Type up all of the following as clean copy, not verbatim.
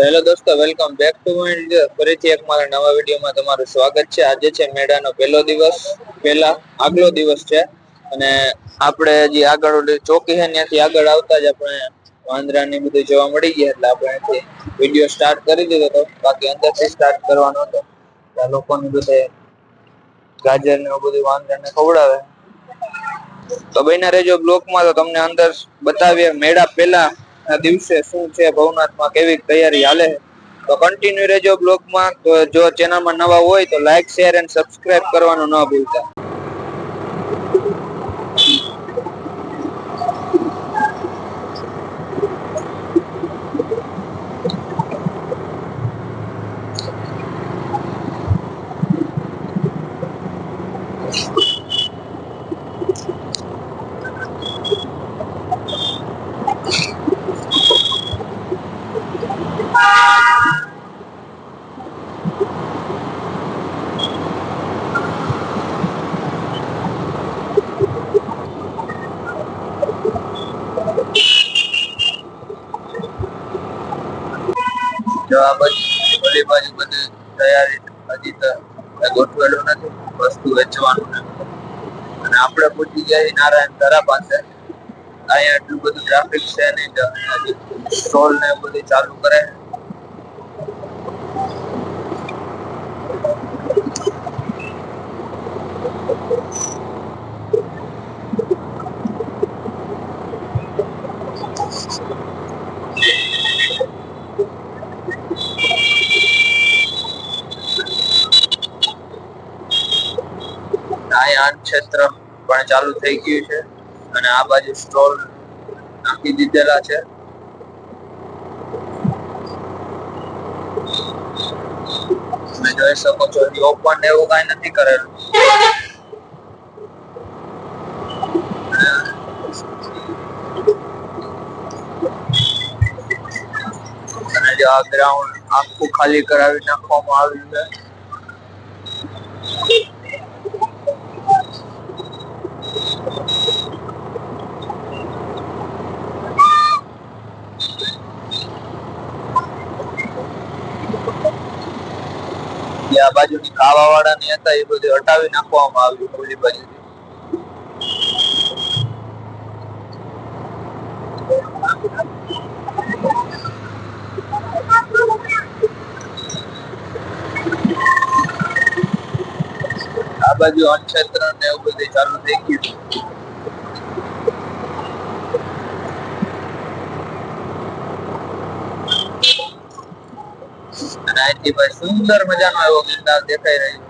Hello દોસ્તો, welcome back to my video. ફરીથી એક મારા નવા વિડીયોમાં તમારું સ્વાગત છે. આજે છે મેળાનો આગલો દિવસ છે અને આપણે હજી આગળ ચોકી છે ત્યાંથી આગળ આવતા જ આપણે વાંદરાની બધું જોવા મળી ગયા, એટલે આપણે અહીંથી વિડીયો સ્ટાર્ટ કરી દીધો હતો. બાકી અંદરથી સ્ટાર્ટ કરવાનો હતો. ત્યાં લોકોને બધે ગાજર ને એવું બધું વાંદરાને ખવડાવે. તો બન્યા રહેજો બ્લોકમાં, તો તમને અંદર બતાવીએ મેળા પહેલા દિવસે શું છે ભવનાથમાં, કેવી તૈયારી હાલે. તો કન્ટિન્યુ રહેજો બ્લોગમાં. તો જો ચેનલમાં નવા હોય તો લાઈક, શેર એન્ડ સબસ્ક્રાઇબ કરવાનું ન ભૂલતા. જો આ બધી બાજુ બધી તૈયારી હજી તો ગોઠવેલું નથી, વસ્તુ વેચવાનું નથી. અને આપણે પહોંચી ગયા નારાયણ ધરા પાસે. અહીંયા એટલું બધું ટ્રાફિક છે નહીં, સ્ટોલ ને બધું ચાલુ કરે. અહીંયા અન્ન ક્ષેત્ર પણ ચાલુ થઈ ગયું છે અને આ બાજુ સ્ટોલ નાખી દીધેલા છે. તમે જોઈ શકો છો, ઓપન એવું કઈ નથી કરેલું. અને જો આ ગ્રાઉન્ડ આખું ખાલી કરાવી નાખવામાં આવ્યું છે. આ બાજુ ખાવા વાળા ની હતા એ બધું હટાવી નાખવામાં આવ્યું ઓલી બાજુ. આ બાજુ અન્ન ક્ષેત્ર ને એવું બધું ચાલુ થઈ ગયું. અને અહીંથી ભાઈ સુંદર મજાનો એવો ગિરનાર દેખાઈ રહ્યો.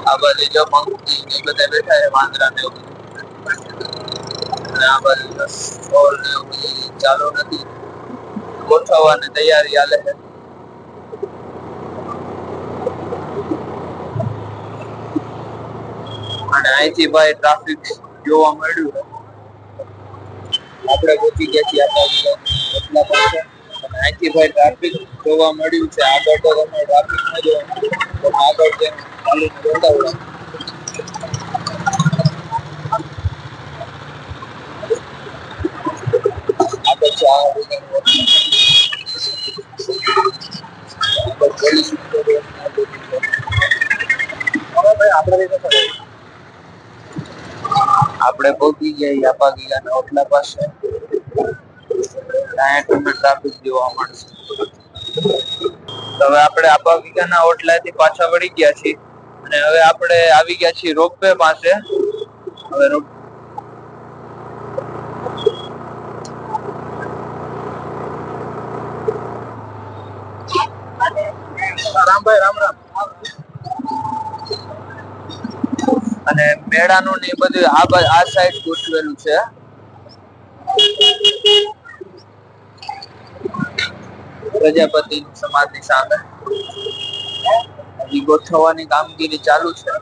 આ બાજુ જો મંકી ને બધા બેઠા છે, વાંદરા ને એવું. અને આ બાજુ સ્ટોલ ને એવું બધું ચાલુ નથી, ગોઠવવાની તૈયારી હાલે છે. અને અહીંથી ભાઈ ટ્રાફિક જોવા મળ્યું છે. આપણે પહોંચી ગયા છીએ એટલા પાસે. અને અહીંથી ભાઈ ટ્રાફિક જોવા મળ્યું છે. આગળ તો તમને ટ્રાફિક ન જોવા મળ્યું, આગળ જેમ ચાલીને બતાવડા. આપણે પહોંચી ગયા યાપા ગીગાના ઓટલા પાસે. ત્યાં તમને ટ્રાફિક જોવા મળશે. હવે આપણે આપા ગીગાના ઓટલાથી પાછા વળી ગયા છીએ અને હવે આપણે આવી ગયા છીએ રોપવે પાસે. હવે રામભાઈ રામ રામ. અને મેળાનું ને બધું આ સાઈડ ગોઠવેલું છે. પ્રજાપતિ સમાજની સામે હજી ગોઠવવાની કામગીરી ચાલુ છે.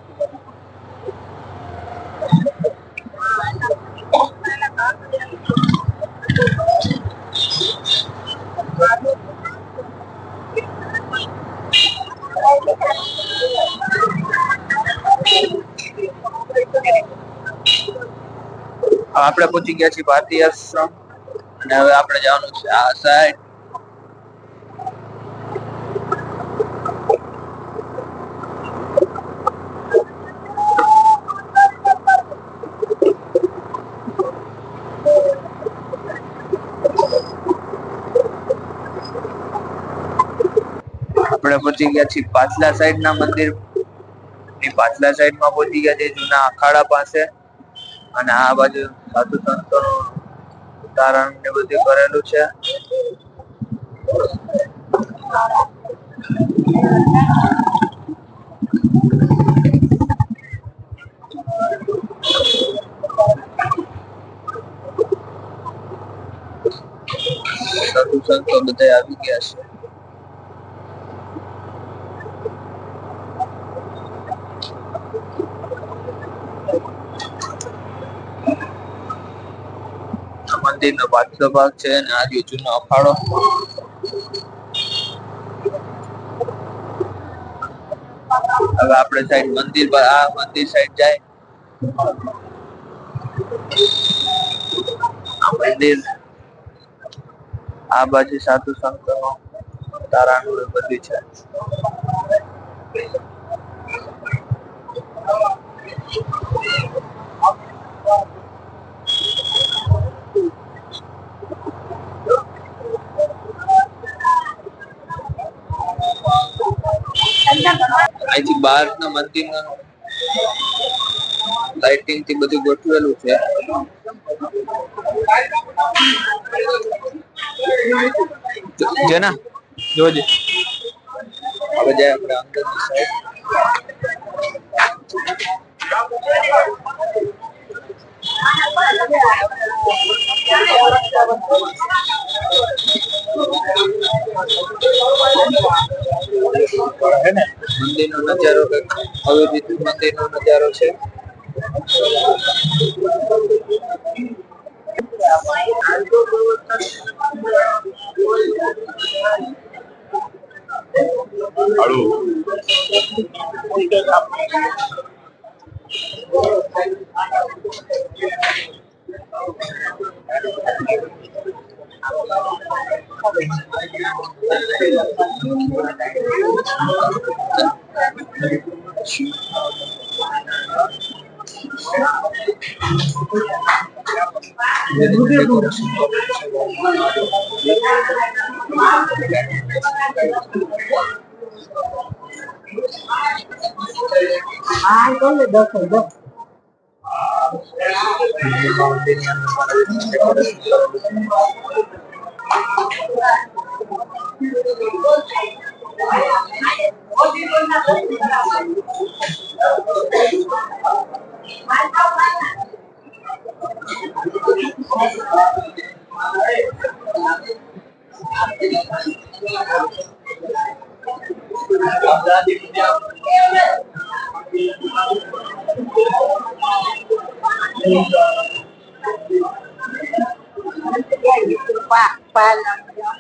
આપણે પહોંચી ગયા છીએ ભારતીય આશ્રમ અને હવે આપણે જવાનું છે આ સાઈડ. આપણે પહોંચી ગયા છીએ પાછલા સાઈડ ના મંદિર ની પાછલા સાઈડ માં પહોંચી ગયા છીએ જૂના અખાડા પાસે. અને આ બાજુ સાધુ સંતો નું ઉતારણ ને બધું કરેલું છે. સાધુ સંતો બધા આવી ગયા છે. મંદિર નો પાછલો ભાગ છે અને આ જૂનો અખાડો. હવે આપણે સાઈડ મંદિર પર આ મંદિર સાઈડ જાય. આ મંદિર આ બાજુ સાધુ સંતો નો તારાનું બધું છે. અહીંથી બહાર ના મંદિર લાઇટિંગ થી બધું ગોઠવેલું છે. જેના જોજે હવે જાય આપણે અંદરની સાઈડ. મંદિર નો નજારો હવે બીજું મંદિર નો નજારો છે.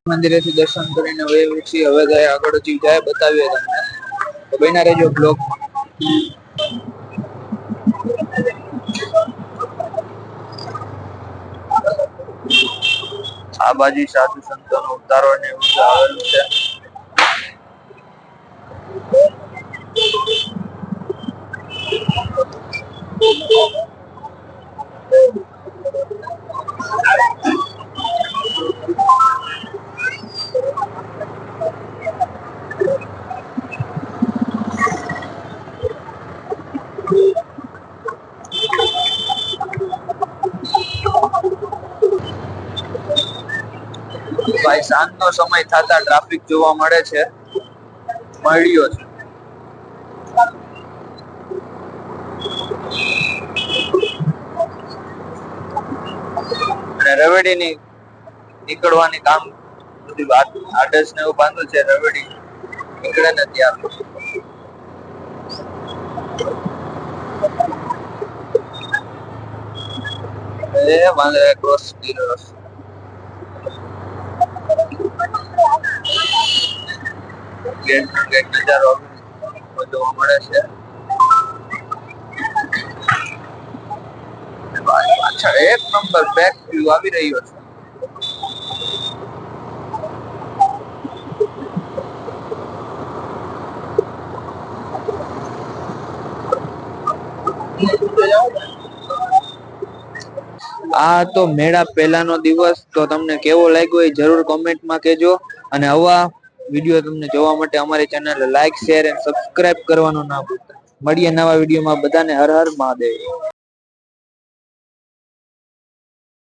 મંદિરેથી દર્શન કરીને હવે આગળ જીવ જાય બતાવીએ તમને તો બન્યા રહેજો બ્લોગમાં. આ બાજુ સાધુ સંતો નો ઉતારો ને એવું આવેલું છે. ભાઈ સાંજ નો સમય થતા ટ્રાફિક જોવા મળે છે. મળ્યો છે અને રવેડી ની નીકળવાની કામ બધી વાત આડસ ને એવું બાંધ્યું છે. રવેડી નીકળે ને ત્યાં વાંદરા ક્રોસ કર્યો. ગેટ નજારો જોવા મળે છે. પાછળ એક નંબર બેક વ્યૂ આવી રહ્યો છે. આ તો મેળા પહેલાનો દિવસ. તો તમને કેવો લાગ્યો એ જરૂર કોમેન્ટમાં કહેજો અને આવા વિડીયો તમને જોવા માટે અમારી ચેનલ લાઈક શેર અને સબસ્ક્રાઇબ કરવાનું ના ભૂલતા. મળીએ નવા વિડીયોમાં. બધાને હર હર મહાદેવ.